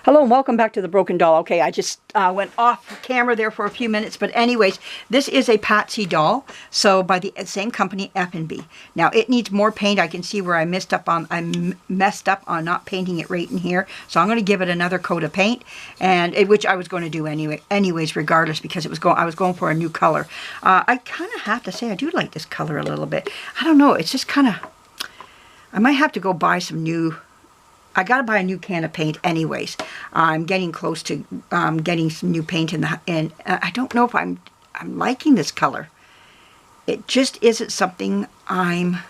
Hello and welcome back to The Broken Doll. Okay, I just went off camera there for a few minutes, but anyways, this is a Patsy doll, so by the same company, F&B. Now, it needs more paint. I can see where I messed up on not painting it right in here, so I'm going to give it another coat of paint, and which I was going to do anyways, regardless, because I was going for a new color. I kind of have to say I do like this color a little bit. I don't know, it's just kind of, I might have to go buy some new. I got to buy a new can of paint anyways. I'm getting close to getting some new paint and I don't know if I'm liking this color. It just isn't something I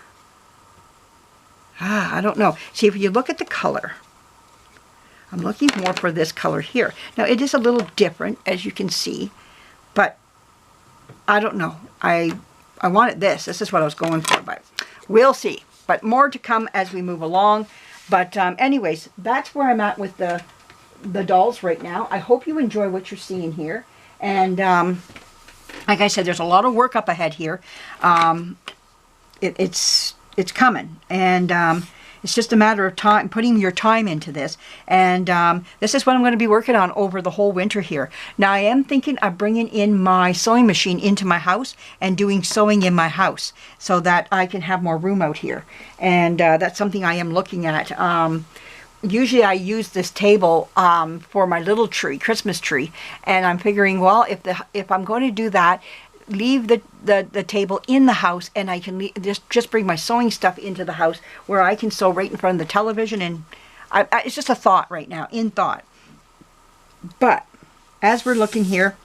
don't know. See, if you look at the color, I'm looking more for this color here. Now, it is a little different, as you can see, but I don't know. I wanted this. This is what I was going for, but we'll see. But more to come as we move along. But anyways, that's where I'm at with the dolls right now. I hope you enjoy what you're seeing here. And like I said, there's a lot of work up ahead here. It's coming. And it's just a matter of time, putting your time into this. And this is what I'm going to be working on over the whole winter here. Now, I am thinking of bringing in my sewing machine into my house and doing sewing in my house so that I can have more room out here. And that's something I am looking at. Usually I use this table for my little tree, Christmas tree. And I'm figuring, well, if I'm going to do that, leave the table in the house, and I can just bring my sewing stuff into the house where I can sew right in front of the television. And it's just a thought right now, in thought. But as we're looking here,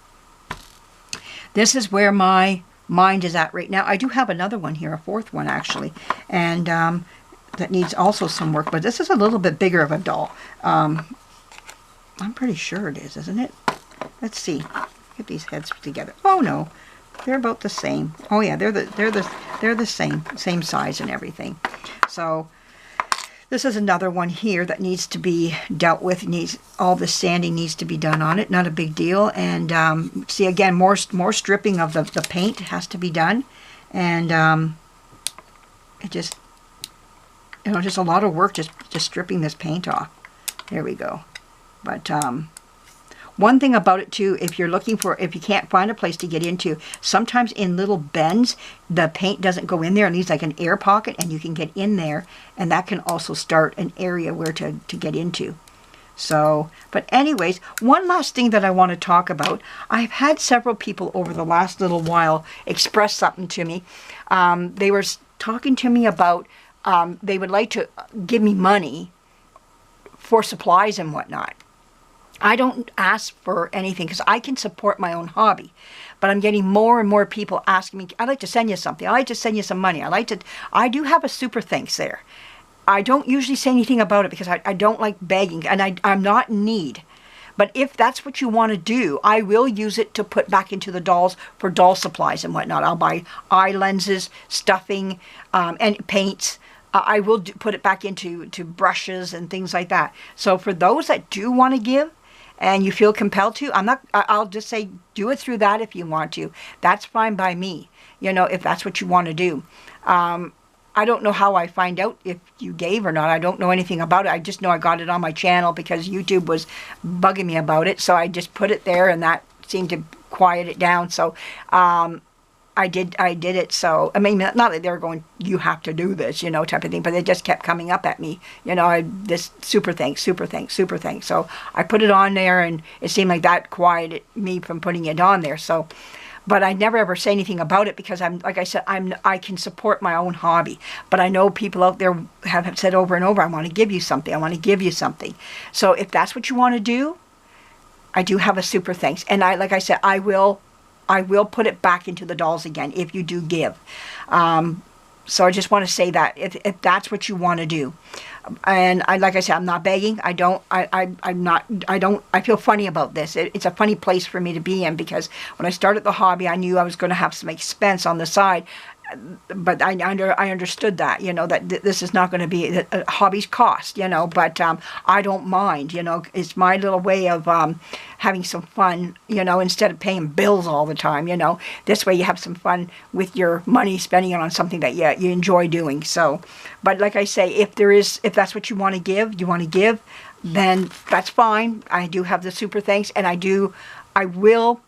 this is where my mind is at right now. I do have another one here, a fourth one actually, and that needs also some work, but this is a little bit bigger of a doll. I'm pretty sure it is, isn't it? Let's see. Get these heads together. Oh no. They're about the same. Oh yeah, they're the same size and everything. So this is another one here that needs to be dealt with. All the sanding needs to be done on it. Not a big deal. And see, again, more stripping of the paint has to be done. And it just, just a lot of work just stripping this paint off. There we go. But one thing about it too, if you can't find a place to get into, sometimes in little bends, the paint doesn't go in there. It needs like an air pocket, and you can get in there, and that can also start an area where to get into. So, but anyways, one last thing that I want to talk about. I've had several people over the last little while express something to me. They were talking to me about they would like to give me money for supplies and whatnot. I don't ask for anything because I can support my own hobby. But I'm getting more and more people asking me, I'd like to send you something. I'd like to send you some money. I do have a super thanks there. I don't usually say anything about it because I don't like begging, and I'm not in need. But if that's what you want to do, I will use it to put back into the dolls for doll supplies and whatnot. I'll buy eye lenses, stuffing, and paints. I will put it back into brushes and things like that. So for those that do want to give, and you feel compelled to, I'll just say do it through that if you want to. That's fine by me, if that's what you want to do. I don't know how I find out if you gave or not. I don't know anything about it. I just know I got it on my channel because YouTube was bugging me about it. So I just put it there, and that seemed to quiet it down. So I did it. So, I mean, not that they were going, you have to do this, type of thing, but it just kept coming up at me, this super thanks. So I put it on there, and it seemed like that quieted me from putting it on there. So, but I never ever say anything about it because like I said, I can support my own hobby. But I know people out there have said over and over, I want to give you something. So if that's what you want to do, I do have a super thanks. And like I said, I will put it back into the dolls again if you do give. So I just want to say that if that's what you want to do. And like I said, I'm not begging. I feel funny about this. It's a funny place for me to be in because when I started the hobby, I knew I was going to have some expense on the side. But I understood that, that this is not going to be a hobby's cost, but I don't mind, it's my little way of having some fun, instead of paying bills all the time, this way you have some fun with your money, spending it on something that you enjoy doing. So, but like I say, if that's what you want to give, then that's fine. I do have the super thanks, and I will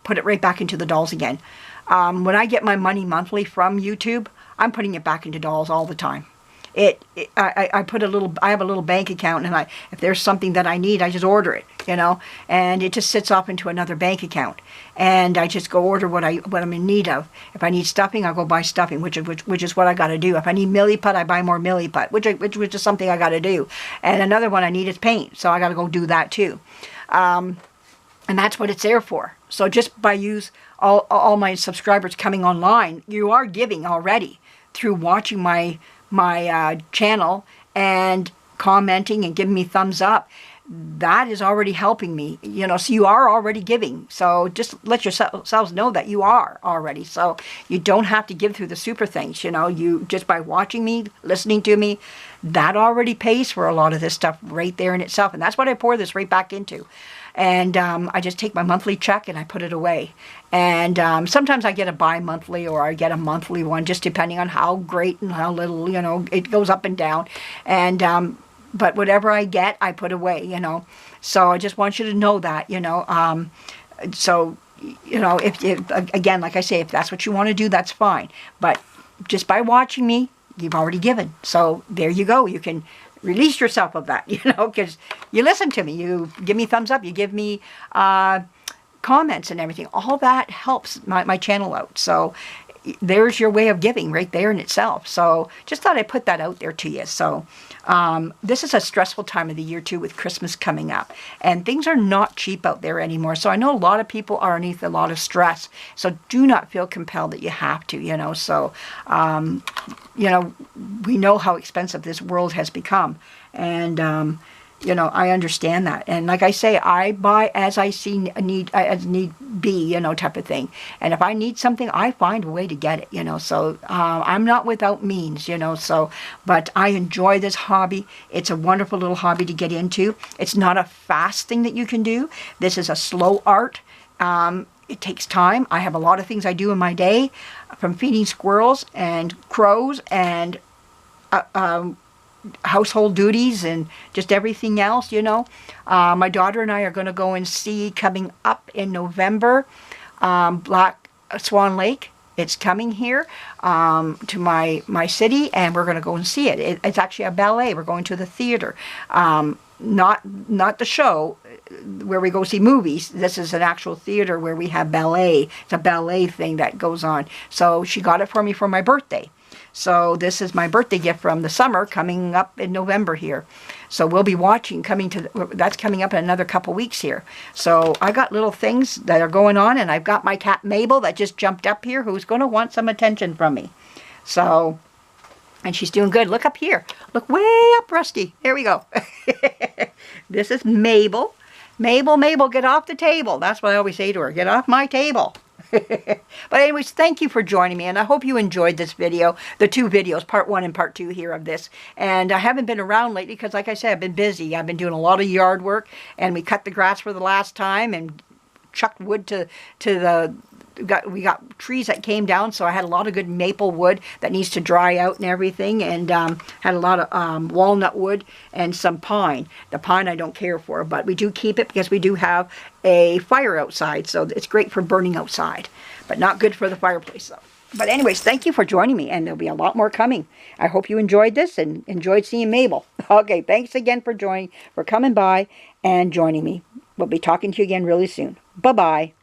put it right back into the dolls again. When I get my money monthly from YouTube, I'm putting it back into dolls all the time. I have a little bank account, and if there's something that I need, I just order it, and it just sits off into another bank account, and I just go order what I'm in need of. If I need stuffing, I'll go buy stuffing, which is what I got to do. If I need Milliput, I buy more Milliput, which is something I got to do. And another one I need is paint, so I got to go do that too. And that's what it's there for. So just by all my subscribers coming online, you are giving already through watching my channel and commenting and giving me thumbs up. That is already helping me, so you are already giving. So just let yourselves know that you are already. So you don't have to give through the super things, you just by watching me, listening to me, that already pays for a lot of this stuff right there in itself. And that's what I pour this right back into. And I just take my monthly check and I put it away. And sometimes I get a bi-monthly or I get a monthly one, just depending on how great and how little, it goes up and down. And but whatever I get, I put away, So I just want you to know that, So, if again, like I say, if that's what you want to do, that's fine. But just by watching me, you've already given. So there you go. You can release yourself of that, because you listen to me, you give me thumbs up, you give me comments and everything. All that helps my channel out. So there's your way of giving right there in itself. So just thought I'd put that out there to you. So this is a stressful time of the year too, with Christmas coming up, and things are not cheap out there anymore. So I know a lot of people are underneath a lot of stress. So do not feel compelled that you have to, So, we know how expensive this world has become, and I understand that. And like I say, I buy as I see as need be, type of thing. And if I need something, I find a way to get it, So I'm not without means, So, but I enjoy this hobby. It's a wonderful little hobby to get into. It's not a fast thing that you can do. This is a slow art. It takes time. I have a lot of things I do in my day, from feeding squirrels and crows and household duties and just everything else, My daughter and I are going to go and see, coming up in November, Black Swan Lake. It's coming here to my city, and we're going to go and see it. It's actually a ballet. We're going to the theater. Not the show where we go see movies. This is an actual theater where we have ballet. It's a ballet thing that goes on. So she got it for me for my birthday. So this is my birthday gift from the summer, coming up in November here. So we'll be watching, that's coming up in another couple weeks here. So I got little things that are going on, and I've got my cat Mabel that just jumped up here, who's going to want some attention from me. So, and she's doing good. Look up here. Look way up, Rusty. Here we go. This is Mabel. Mabel, get off the table. That's what I always say to her. Get off my table. But anyways, thank you for joining me, and I hope you enjoyed this video, the two videos, part 1 and part 2 here of this. And I haven't been around lately because, like I said, I've been busy. I've been doing a lot of yard work, and we cut the grass for the last time and chucked wood to the... We got trees that came down, so I had a lot of good maple wood that needs to dry out and everything, and had a lot of walnut wood and some pine. The pine I don't care for, but we do keep it because we do have a fire outside, so it's great for burning outside, but not good for the fireplace though. But anyways, thank you for joining me, and there'll be a lot more coming. I hope you enjoyed this and enjoyed seeing Mabel. Okay, thanks again for coming by and joining me. We'll be talking to you again really soon. Bye-bye.